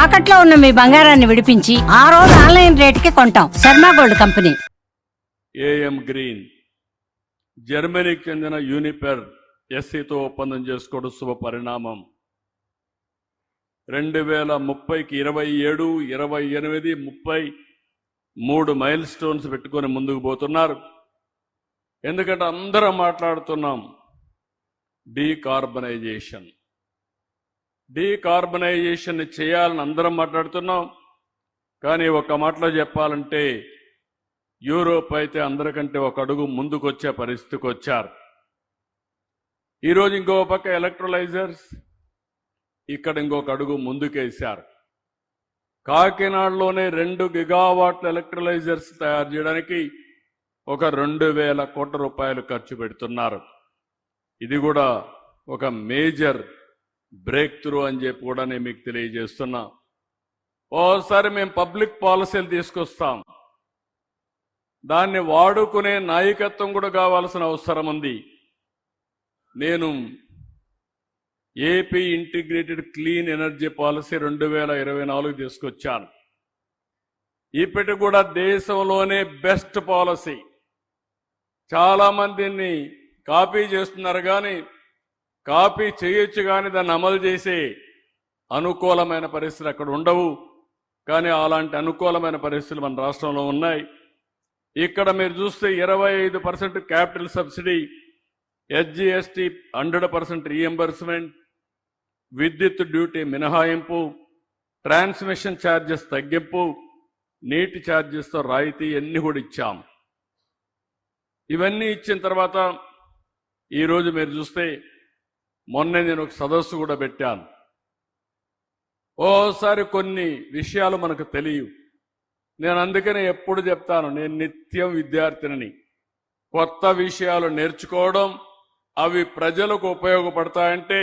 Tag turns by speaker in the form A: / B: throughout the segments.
A: తాకట్లో ఉన్న మీ బంగారాన్ని విడిపించి ఆ రోజు ఆన్లైన్ రేటుకి కొంటాం. Sharma gold company.
B: AM Green జర్మనీకి చెందిన యూనిపెర్ ఎస్సీతో ఒప్పందం చేసుకోవడం శుభ పరిణామం. 2030కి 27, 28, 30 3 మైల్ స్టోన్స్ పెట్టుకొని ముందుకు పోతున్నారు. ఎందుకంటే అందరం మాట్లాడుతున్నాం డీకార్బనైజేషన్ చేయాలని అందరం మాట్లాడుతున్నాం. కానీ ఒక మాటలో చెప్పాలంటే యూరోప్ అయితే అందరికంటే ఒక అడుగు ముందుకొచ్చే పరిస్థితికి వచ్చారు. ఈరోజు ఇంకో పక్క ఎలక్ట్రోలైజర్స్, ఇక్కడ ఇంకొక అడుగు ముందుకేశారు. కాకినాడలోనే 2 గిగావాట్ల ఎలక్ట్రోలైజర్స్ తయారు చేయడానికి ఒక 2,000 కోట్ల రూపాయలు ఖర్చు పెడుతున్నారు. ఇది కూడా ఒక మేజర్ బ్రేక్ త్రూ అని చెప్పి కూడా నేను మీకు తెలియజేస్తున్నా. ఓసారి మేము పబ్లిక్ పాలసీలు తీసుకొస్తాం, దాన్ని వాడుకునే నాయకత్వం కూడా కావాల్సిన అవసరం ఉంది. నేను AP integrated clean energy policy 2024 తీసుకొచ్చాను. ఇప్పటికి కూడా దేశంలోనే బెస్ట్ పాలసీ. చాలా మందిని కాపీ చేస్తున్నారు, కానీ కాపీ చేయొచ్చు, కానీ దాన్ని అమలు చేసే అనుకూలమైన పరిస్థితులు అక్కడ ఉండవు. కానీ అలాంటి అనుకూలమైన పరిస్థితులు మన రాష్ట్రంలో ఉన్నాయి. ఇక్కడ మీరు చూస్తే 25% క్యాపిటల్ సబ్సిడీ, ఎస్జిఎస్టీ 100% రీఎంబర్స్మెంట్, విద్యుత్ డ్యూటీ మినహాయింపు, ట్రాన్స్మిషన్ ఛార్జెస్ తగ్గింపు, నీటి ఛార్జెస్తో రాయితీ అన్ని కూడా ఇచ్చాం. ఇవన్నీ ఇచ్చిన తర్వాత ఈరోజు మీరు చూస్తే మొన్నే నేను ఒక సదస్సు కూడా పెట్టాను. ఓసారి కొన్ని విషయాలు మనకు తెలియవు. నేను అందుకనే ఎప్పుడు చెప్తాను, నేను నిత్యం విద్యార్థిని. కొత్త విషయాలు నేర్చుకోవడం, అవి ప్రజలకు ఉపయోగపడతాయంటే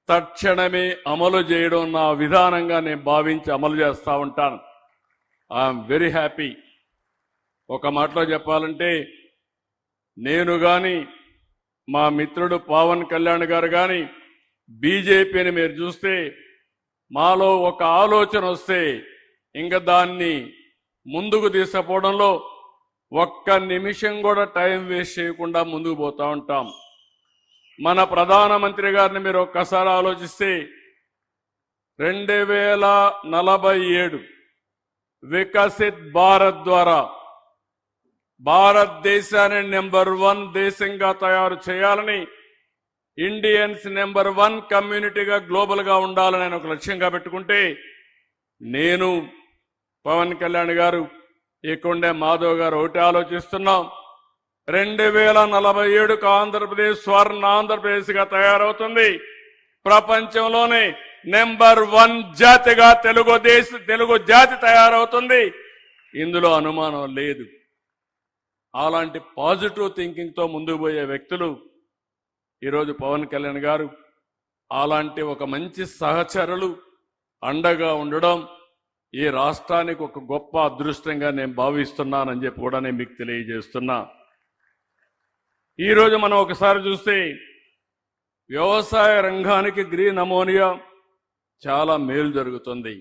B: తక్షణమే అమలు చేయడం నా విధానంగా నేను భావించి అమలు చేస్తూ ఉంటాను. I'm very happy. ఒక మాటలో చెప్పాలంటే నేను కానీ మా మిత్రుడు పవన్ కళ్యాణ్ గారు కానీ బీజేపీని మీరు చూస్తే మాలో ఒక ఆలోచన వస్తే ఇంకా దాన్ని ముందుకు తీసుకుపోవడంలో ఒక్క నిమిషం కూడా టైం వేస్ట్ చేయకుండా ముందుకు పోతూ ఉంటాం. మన ప్రధానమంత్రి గారిని మీరు ఒక్కసారి ఆలోచిస్తే 2047 వికసిత్ భారత్ ద్వారా భారతదేశాన్ని నెంబర్ 1 దేశంగా తయారు చేయాలని, ఇండియన్స్ నెంబర్ 1 కమ్యూనిటీగా గ్లోబల్ గా ఉండాలని ఒక లక్ష్యంగా పెట్టుకుంటే, నేను పవన్ కళ్యాణ్ గారు, ఇక్కడే మాధవ్ గారు ఒకటి ఆలోచిస్తున్నాం. 2047కు ఆంధ్రప్రదేశ్ స్వర్ణ ఆంధ్రప్రదేశ్ గా తయారవుతుంది. ప్రపంచంలోనే నెంబర్ 1 జాతిగా తెలుగు జాతి తయారవుతుంది. ఇందులో అనుమానం లేదు. అలాంటి పాజిటివ్ థింకింగ్ తో ముందుకు పోయే వ్యక్తులు ఈరోజు పవన్ కళ్యాణ్ గారు. అలాంటి ఒక మంచి సహచరులు అండగా ఉండడం ఈ రాష్ట్రానికి ఒక గొప్ప అదృష్టంగా నేను భావిస్తున్నానని చెప్పి కూడా నేను మీకు తెలియజేస్తున్నా. ఈరోజు మనం ఒకసారి చూస్తే వ్యవసాయ రంగానికి గ్రీన్ అమోనియా చాలా మేలు జరుగుతుంది.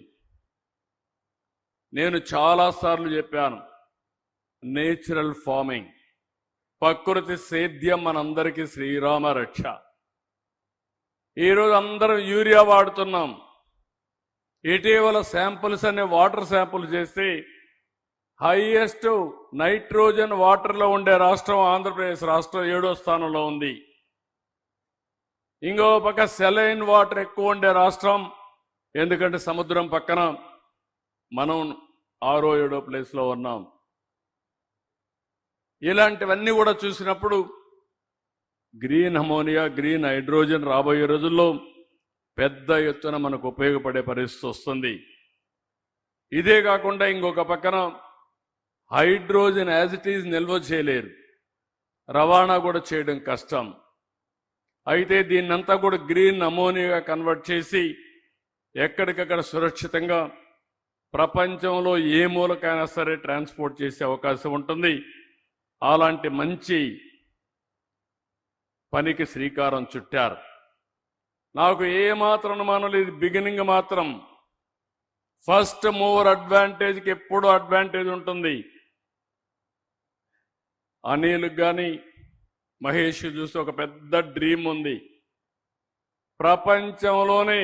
B: నేను చాలాసార్లు చెప్పాను, నేచురల్ ఫార్మింగ్, ప్రకృతి సేద్యం మనందరికీ శ్రీరామ రక్ష. ఈరోజు అందరం యూరియా వాడుతున్నాం. ఇటీవల శాంపుల్స్ అనే వాటర్ శాంపుల్ చేస్తే హైయెస్ట్ నైట్రోజన్ వాటర్లో ఉండే రాష్ట్రం ఆంధ్రప్రదేశ్ రాష్ట్రం 7వ స్థానంలో ఉంది. ఇంకో పక్క సెలైన్ వాటర్ ఎక్కువ ఉండే రాష్ట్రం, ఎందుకంటే సముద్రం పక్కన, మనం 6వ 7వ ప్లేస్లో ఉన్నాం. ఇలాంటివన్నీ కూడా చూసినప్పుడు గ్రీన్ అమోనియా, గ్రీన్ హైడ్రోజన్ రాబోయే రోజుల్లో పెద్ద ఎత్తున మనకు ఉపయోగపడే పరిస్థితి వస్తుంది. ఇదే కాకుండా ఇంకొక పక్కన హైడ్రోజన్ యాజ్ ఇట్ ఈజ్ నిల్వ చేయలేరు, రవాణా కూడా చేయడం కష్టం. అయితే దీన్నంతా కూడా గ్రీన్ అమోనియాగా కన్వర్ట్ చేసి ఎక్కడికక్కడ సురక్షితంగా ప్రపంచంలో ఏ మూలకైనా సరే ట్రాన్స్పోర్ట్ చేసే అవకాశం ఉంటుంది. అలాంటి మంచి పనికి శ్రీకారం చుట్టారు. నాకు ఏమాత్రం అనుమానం లేదు, బిగినింగ్ మాత్రం ఫస్ట్ మూవర్ అడ్వాంటేజ్కి ఎప్పుడు అడ్వాంటేజ్ ఉంటుంది. అనిల్ కానీ మహేష్ చూస్తే ఒక పెద్ద డ్రీమ్ ఉంది. ప్రపంచంలోనే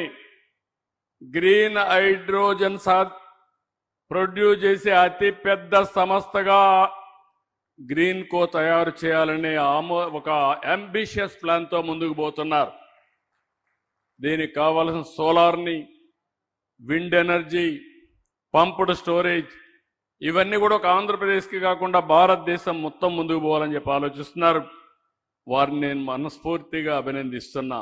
B: గ్రీన్ హైడ్రోజన్ ప్రొడ్యూస్ చేసే అతి పెద్ద సంస్థగా గ్రీన్ కో తయారు చేయాలనే ఒక అంబిషియస్ ప్లాన్తో ముందుకు పోతున్నారు. దీనికి కావాల్సిన సోలార్ని, విండ్ ఎనర్జీ, పంప్డ్ స్టోరేజ్ ఇవన్నీ కూడా ఒక ఆంధ్రప్రదేశ్కి కాకుండా భారతదేశం మొత్తం ముందుకు పోవాలని చెప్పి ఆలోచిస్తున్నారు. వారిని నేను మనస్ఫూర్తిగా అభినందిస్తున్నా.